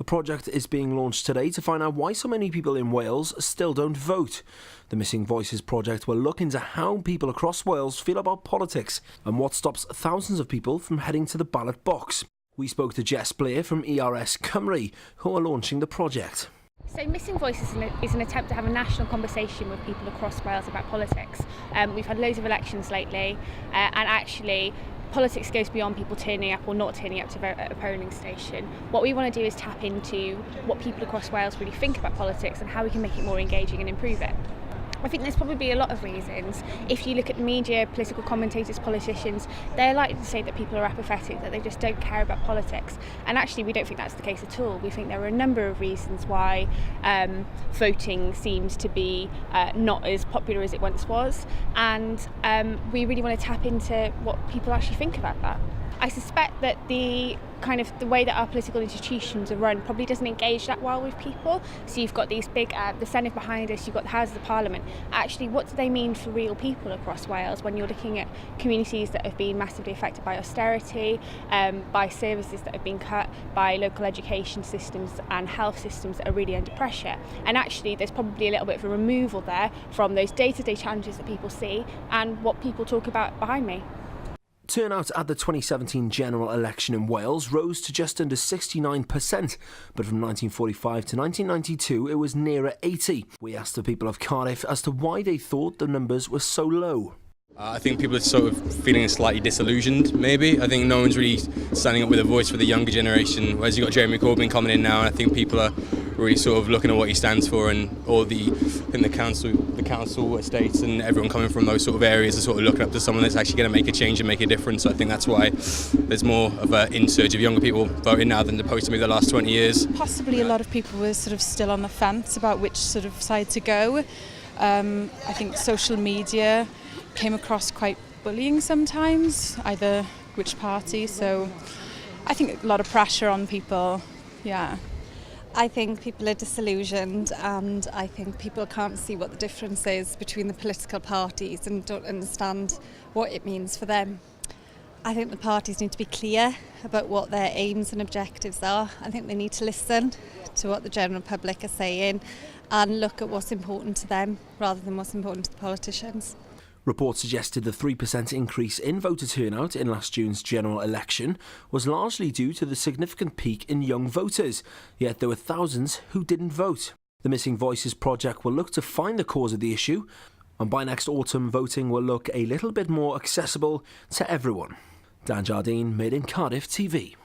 A project is being launched today to find out why so many people in Wales still don't vote. The Missing Voices project will look into how people across Wales feel about politics and what stops thousands of people from heading to the ballot box. We spoke to Jess Blair from Ers Cymru, who are launching the project. So Missing Voices is an attempt to have a national conversation with people across Wales about politics. We've had loads of elections lately, and actually politics goes beyond people turning up or not turning up to vote at a polling station. What we want to do is tap into what people across Wales really think about politics and how we can make it more engaging and improve it. I think there's probably a lot of reasons. If you look at the media, political commentators, politicians, they're likely to say that people are apathetic, that they just don't care about politics. And actually we don't think that's the case at all. We think there are a number of reasons why voting seems to be not as popular as it once was. And we really want to tap into what people actually think about that. I suspect that the way that our political institutions are run probably doesn't engage that well with people. So you've got these big, the Senedd behind us, you've got the Houses of Parliament. Actually, what do they mean for real people across Wales when you're looking at communities that have been massively affected by austerity, by services that have been cut, by local education systems and health systems that are really under pressure? And actually, there's probably a little bit of a removal there from those day-to-day challenges that people see and what people talk about behind me. Turnout at the 2017 general election in Wales rose to just under 69%, but from 1945 to 1992 it was nearer 80%. We asked the people of Cardiff as to why they thought the numbers were so low. I think people are sort of feeling slightly disillusioned, maybe. I think no one's really standing up with a voice for the younger generation, whereas you've got Jeremy Corbyn coming in now, and I think people are really sort of looking at what he stands for, and all the council estates and everyone coming from those sort of areas are sort of looking up to someone that's actually going to make a change and make a difference. So I think that's why there's more of an insurge of younger people voting now than opposed to maybe the last 20 years. Possibly a lot of people were sort of still on the fence about which sort of side to go. I think social media came across quite bullying sometimes, either which party, so I think a lot of pressure on people, yeah. I think people are disillusioned, and I think people can't see what the difference is between the political parties and don't understand what it means for them. I think the parties need to be clear about what their aims and objectives are. I think they need to listen to what the general public are saying and look at what's important to them rather than what's important to the politicians. Reports suggested the 3% increase in voter turnout in last June's general election was largely due to the significant peak in young voters, yet there were thousands who didn't vote. The Missing Voices project will look to find the cause of the issue, and by next autumn voting will look a little bit more accessible to everyone. Dan Jardine, Made in Cardiff TV.